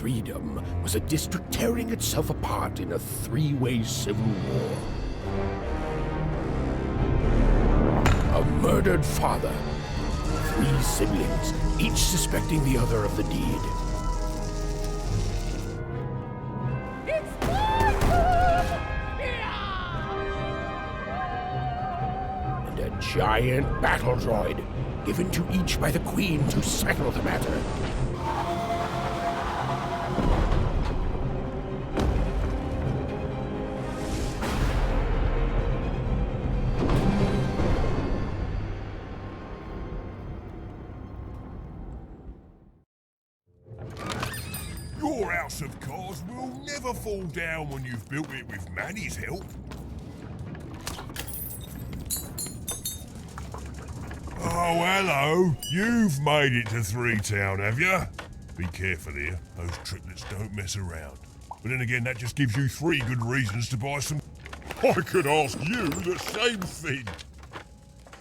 Freedom was a district tearing itself apart in a three-way civil war. A murdered father, three siblings, each suspecting the other of the deed. And a giant battle droid, given to each by the Queen to settle the matter. Your house of cards will never fall down when you've built it with Manny's help. Oh, hello. You've made it to Three Town, have you? Be careful here. Those triplets don't mess around. But then again, that just gives you three good reasons to buy some... I could ask you the same thing.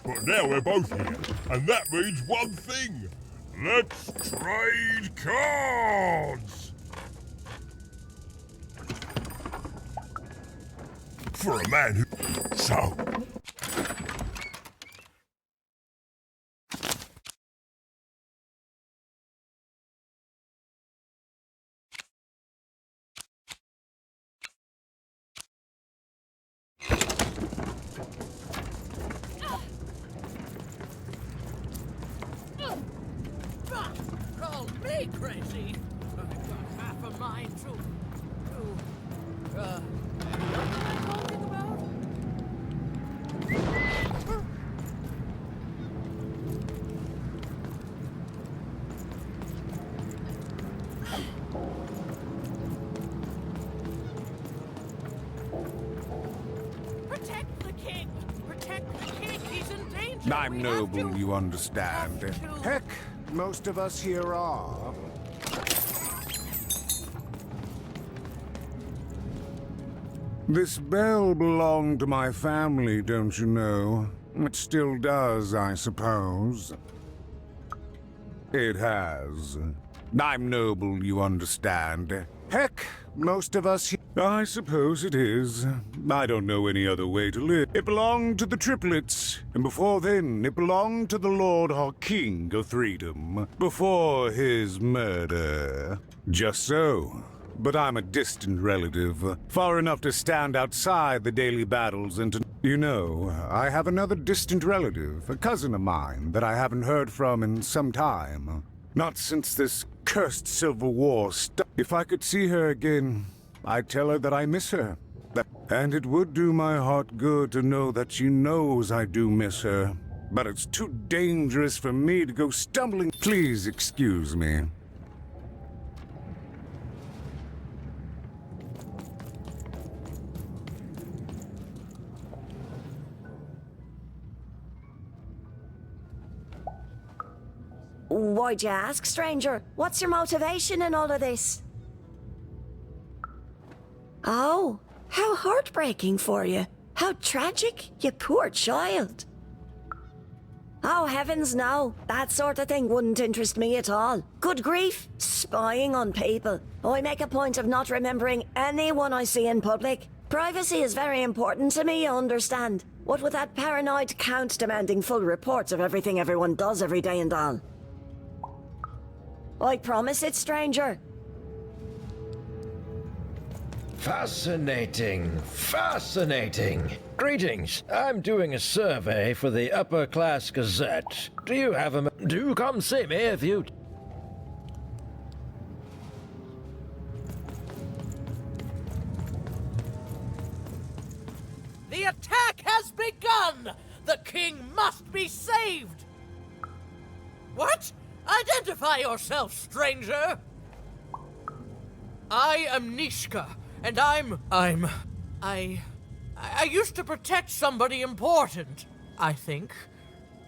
But now we're both here, and that means one thing. Let's trade cards! For a man who... So... Call me crazy. I've got half a mind to what am I talking about? Protect the king! Protect the king! He's in danger! I'm noble, you understand. Heck, most of us here are. This bell belonged to my family, don't you know? It still does, I suppose. It has. I'm noble, you understand. Heck, most of us here... I suppose it is. I don't know any other way to live. It belonged to the triplets, and before then, it belonged to the Lord or King of Freedom, before his murder. Just so. But I'm a distant relative, far enough to stand outside the daily battles and to... You know, I have another distant relative, a cousin of mine, that I haven't heard from in some time. Not since this cursed Civil War If I could see her again, I'd tell her that I miss her. And it would do my heart good to know that she knows I do miss her. But it's too dangerous for me to go stumbling. Please excuse me. Why'd you ask, stranger? What's your motivation in all of this? Oh, how heartbreaking for you. How tragic, you poor child. Oh, heavens no. That sort of thing wouldn't interest me at all. Good grief, spying on people. I make a point of not remembering anyone I see in public. Privacy is very important to me, you understand. What with that paranoid count demanding full reports of everything everyone does every day and all. I promise it, stranger. Fascinating. Fascinating. Greetings. I'm doing a survey for the Upper Class Gazette. Do you have a... Do come see me if you... The attack has begun! The king must be saved! What? Identify yourself, stranger! I am Nishka, and I used to protect somebody important, I think.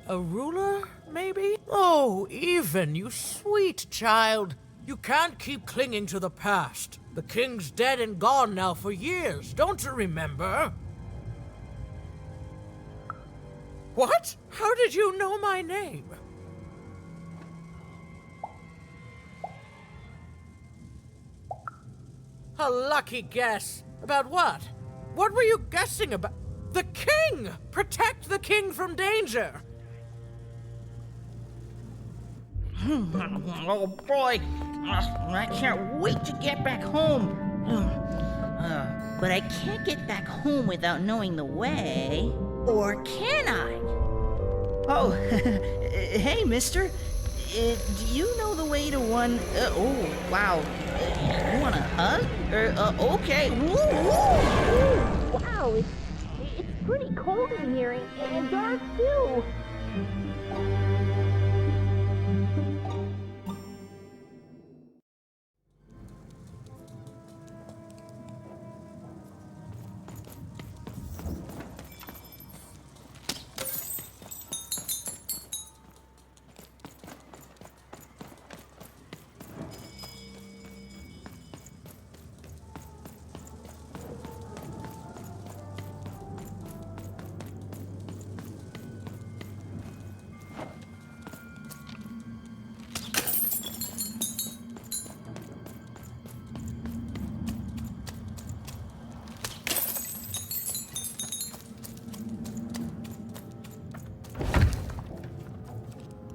A ruler, maybe? Oh, even, you sweet child. You can't keep clinging to the past. The king's dead and gone now for years, don't you remember? What? How did you know my name? A lucky guess. About what? What were you guessing about? The king! Protect the king from danger! Oh boy, I can't wait to get back home. But I can't get back home without knowing the way. Or can I? Oh, hey, mister. Do you know the way to one... oh, wow. You want a hug? Okay. Ooh. Wow, it's pretty cold in here, and dark, too.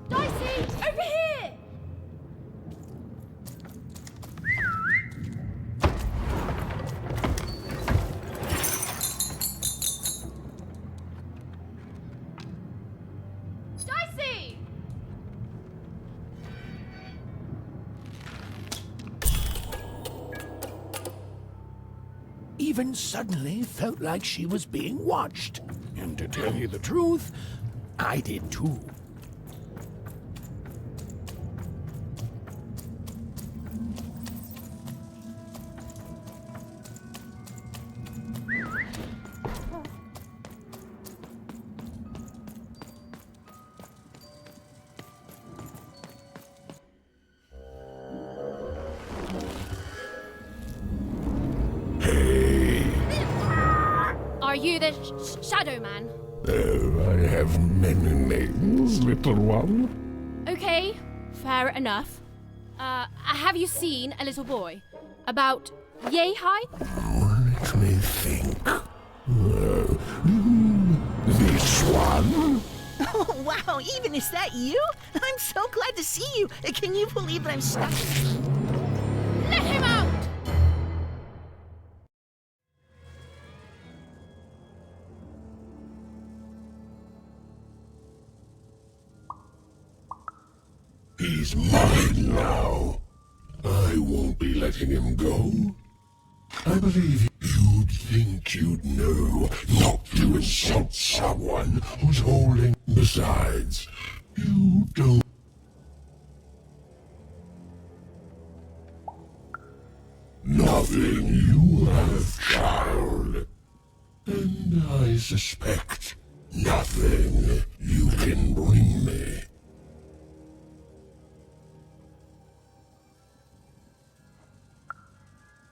Dicey, over here! Dicey! Even suddenly felt like she was being watched. And to tell you the truth, I did too. Are you the Shadow Man? I have many names, little one. Okay, fair enough. Have you seen a little boy? About yay high? Let me think. This one? Oh, wow, even is that you? I'm so glad to see you. Can you believe that I'm stuck? Let him out! He's mine now. I won't be letting him go. I believe you'd think you'd know not to insult someone who's holding. Besides, you don't. Nothing you have, child. And I suspect nothing you can bring me.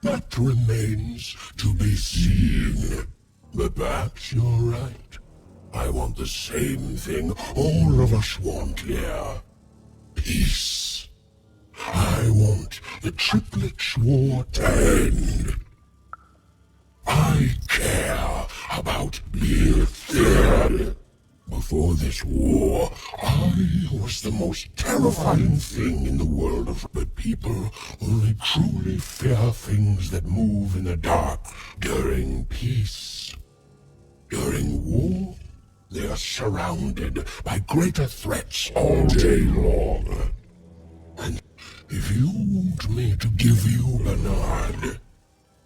That remains to be seen. But perhaps you're right. I want the same thing all of us want here. Peace. I want the Triplets' War to end. I care about being feared. Before this war, I was the most terrifying thing in the world of... But people only truly fear things that move in the dark during peace. During war, they are surrounded by greater threats all day long. And if you want me to give you Bernard,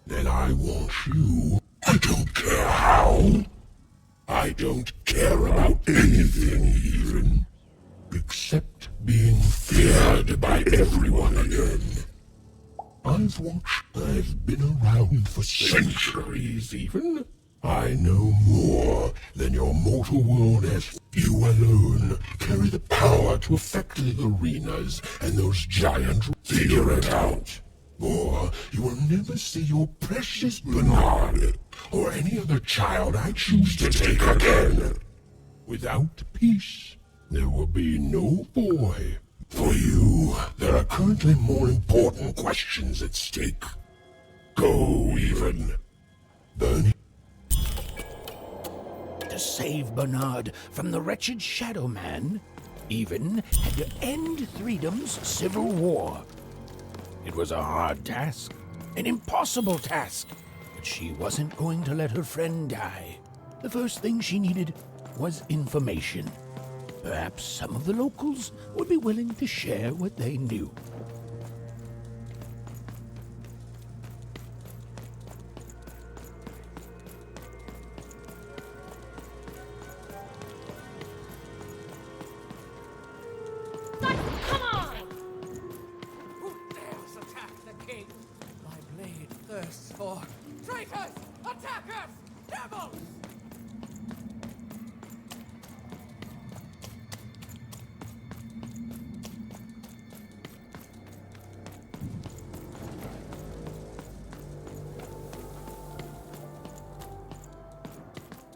then I want you. I don't care how. I don't care about anything even, except being feared by everyone again. I've been around for centuries even. I know more than your mortal world has. You alone carry the power to affect the arenas and those giant... Figure it out. Or you will never see your precious Bernard, or any other child I choose to take again. Without peace, there will be no boy. For you, there are currently more important questions at stake. Go, even. Then To save Bernard from the wretched Shadow Man, Even had to end Threedom's civil war. It was a hard task, an impossible task, but she wasn't going to let her friend die. The first thing she needed was information. Perhaps some of the locals would be willing to share what they knew. Come on! Who dares attack the king? My blade thirsts for traitors, attackers, devils!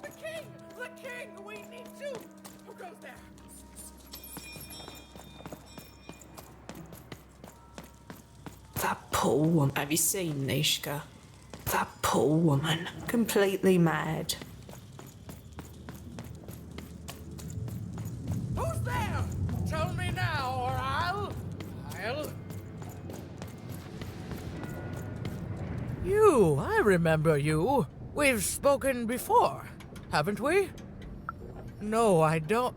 The king! We need to! Who goes there? That poor woman. Have you seen Nishka? That poor woman. Completely mad. Who's there? Tell me now, or I'll... You, I remember you. We've spoken before, haven't we? No, I don't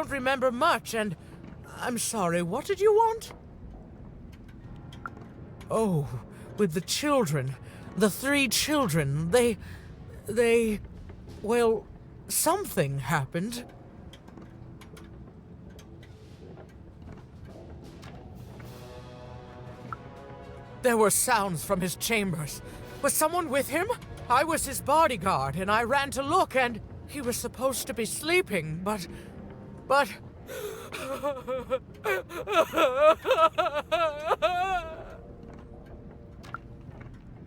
remember much, and I'm sorry, what did you want? Oh, with the children. The 3 children. Well, something happened. There were sounds from his chambers. Was someone with him? I was his bodyguard, and I ran to look, and he was supposed to be sleeping, but...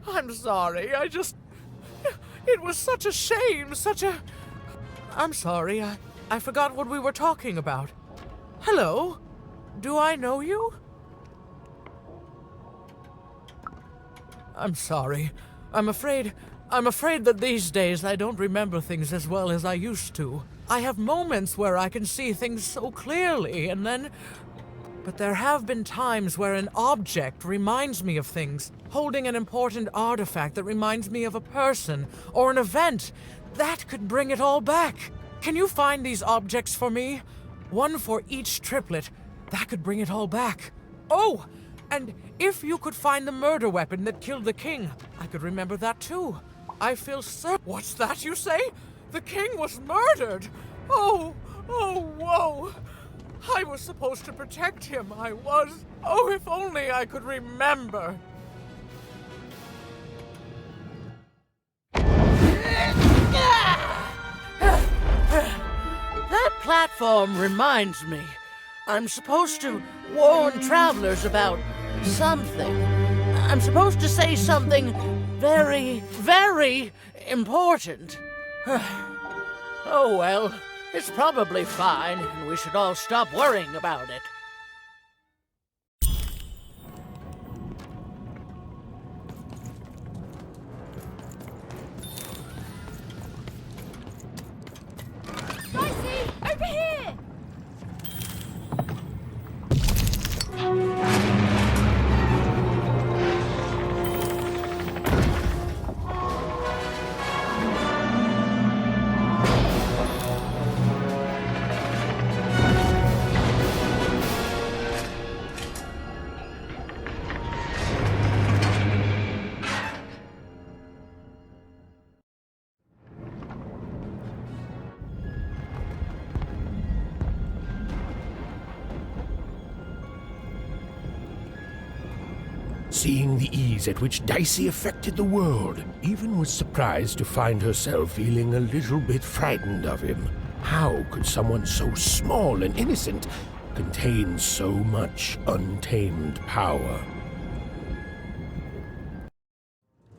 I'm sorry, It was such a shame, I'm sorry, I forgot what we were talking about. Hello? Do I know you? I'm sorry. I'm afraid that these days I don't remember things as well as I used to. I have moments where I can see things so clearly, and then... But there have been times where an object reminds me of things, holding an important artifact that reminds me of a person or an event. That could bring it all back. Can you find these objects for me? One for each triplet. That could bring it all back. Oh! And if you could find the murder weapon that killed the king, I could remember that too. I feel certain. What's that you say? The king was murdered! Oh, whoa! I was supposed to protect him, I was. Oh, if only I could remember. That platform reminds me. I'm supposed to warn travelers about something. I'm supposed to say something very, very important. Oh well, it's probably fine, and we should all stop worrying about it. Dicey! Over here! Seeing the ease at which Dicey affected the world, Even was surprised to find herself feeling a little bit frightened of him. How could someone so small and innocent contain so much untamed power?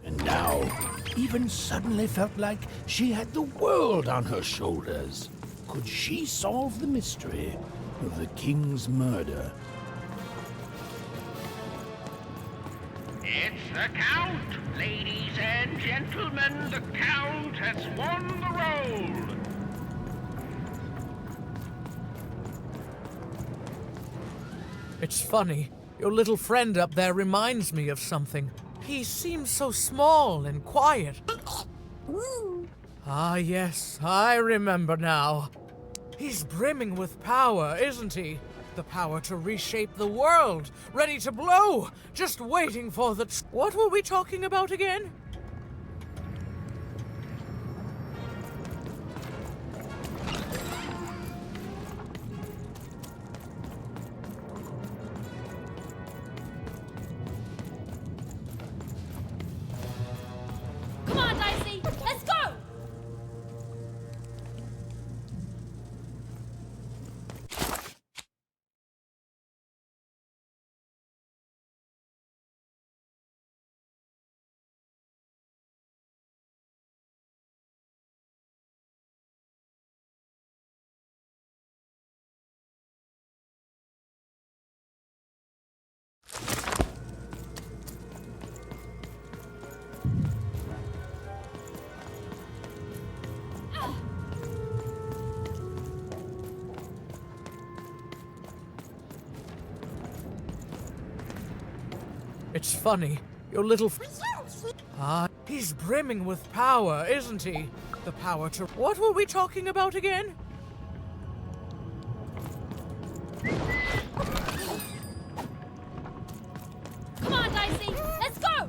And now, Even suddenly felt like she had the world on her shoulders. Could she solve the mystery of the king's murder? It's the Count! Ladies and gentlemen, the Count has won the roll! It's funny. Your little friend up there reminds me of something. He seems so small and quiet. Ah, yes, I remember now. He's brimming with power, isn't he? The power to reshape the world, ready to blow, just waiting for the... What were we talking about again? Come on, Dicey! Let's go! It's funny. Your little... Ah, he's brimming with power, isn't he? The power to... What were we talking about again? Come on, Dicey! Let's go!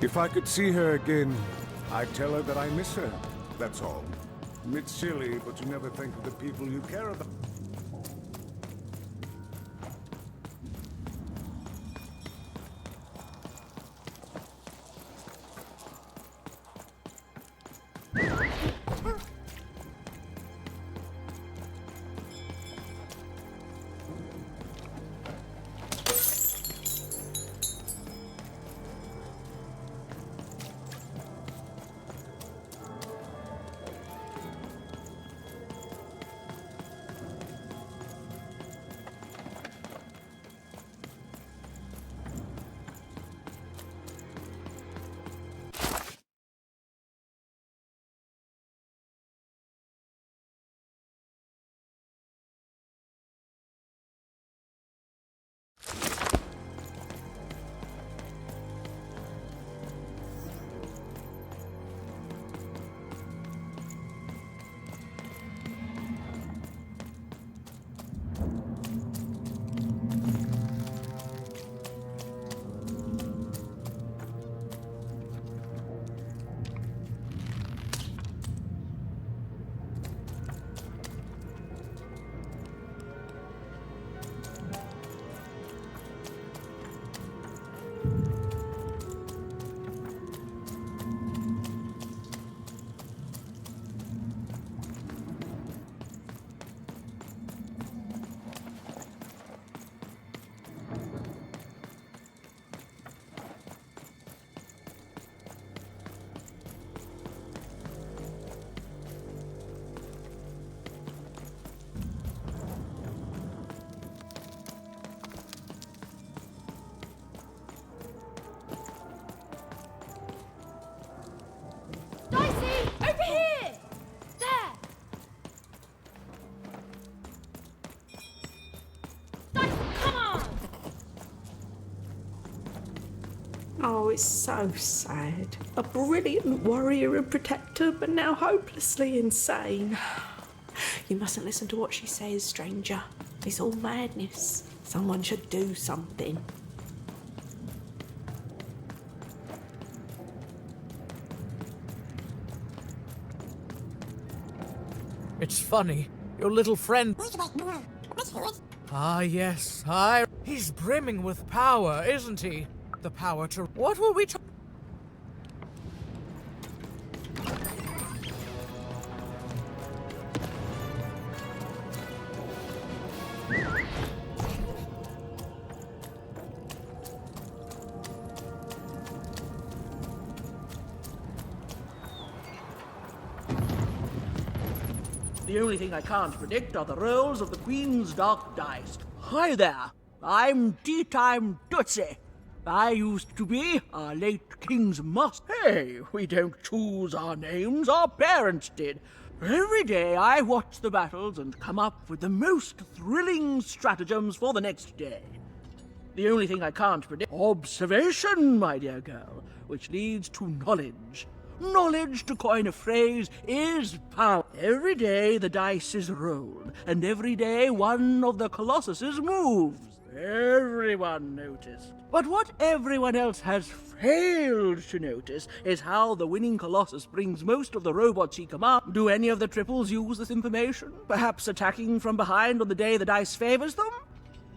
If I could see her again, I'd tell her that I miss her. That's all. It's silly, but you never think of the people you care about. Oh, it's so sad. A brilliant warrior and protector, but now hopelessly insane. You mustn't listen to what she says, stranger. It's all madness. Someone should do something. It's funny. Your little friend. Ah, yes. He's brimming with power, isn't he? The power to. What were we talking? The only thing I can't predict are the rolls of the Queen's Dark Dice. Hi there, I'm Tea-Time Dicey. I used to be our late King's master. Hey, we don't choose our names, our parents did. Every day I watch the battles and come up with the most thrilling stratagems for the next day. The only thing I can't predict, observation, my dear girl, which leads to knowledge. Knowledge, to coin a phrase, is power. Every day the dice is rolled, and every day one of the colossuses moves. Everyone noticed. But what everyone else has failed to notice is how the winning colossus brings most of the robots he commands. Do any of the triples use this information? Perhaps attacking from behind on the day the dice favors them?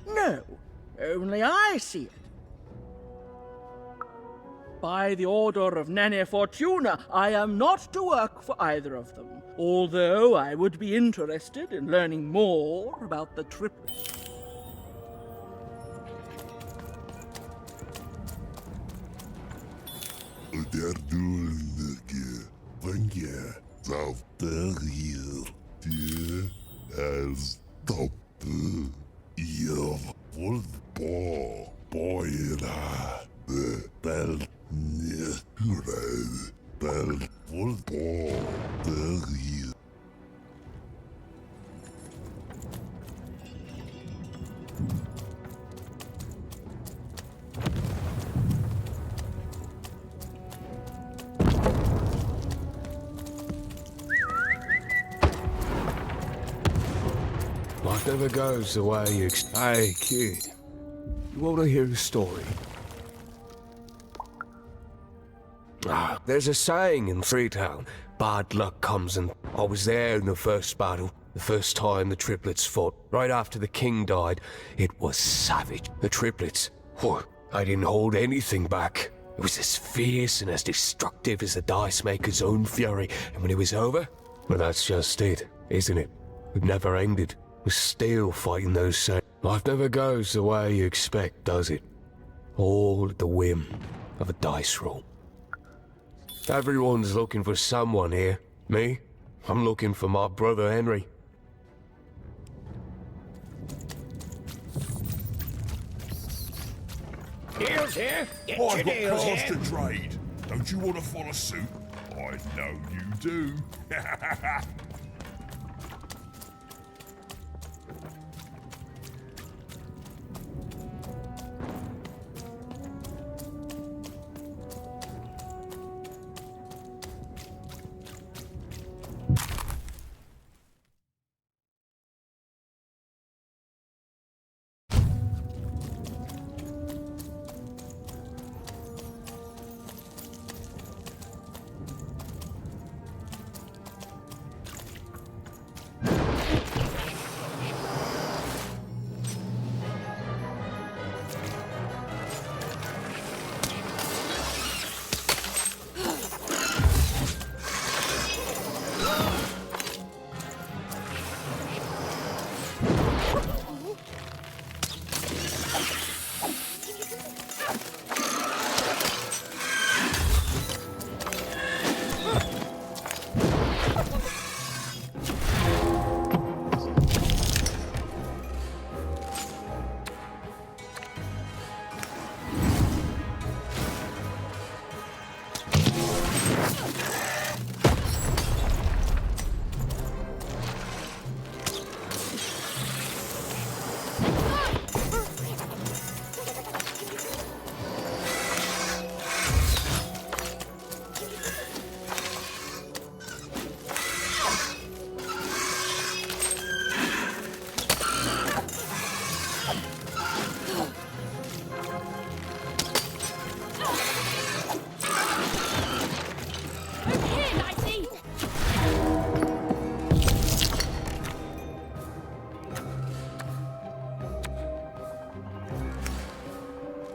No, only I see it. By the order of Nane Fortuna, I am not to work for either of them, although I would be interested in learning more about the triplets. Der duldige Vange auf der Hiel, die as toppe ihr Wolfball, Boyra, the belt Nihred, belt Wolfball, der Hiel. Life never goes the way you Hey, kid. You want to hear a story? There's a saying in Freetown, bad luck comes and... I was there in the first battle, the first time the triplets fought. Right after the king died, it was savage. The triplets, I didn't hold anything back. It was as fierce and as destructive as the dice maker's own fury. And when it was over, well, that's just it, isn't it? It never ended. We're still fighting those same... Life never goes the way you expect, does it? All at the whim of a dice roll. Everyone's looking for someone here. Me? I'm looking for my brother Henry. Deals here. Get I've your got deals cars here. to trade. Don't you want to follow suit? I know you do.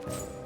Dicey!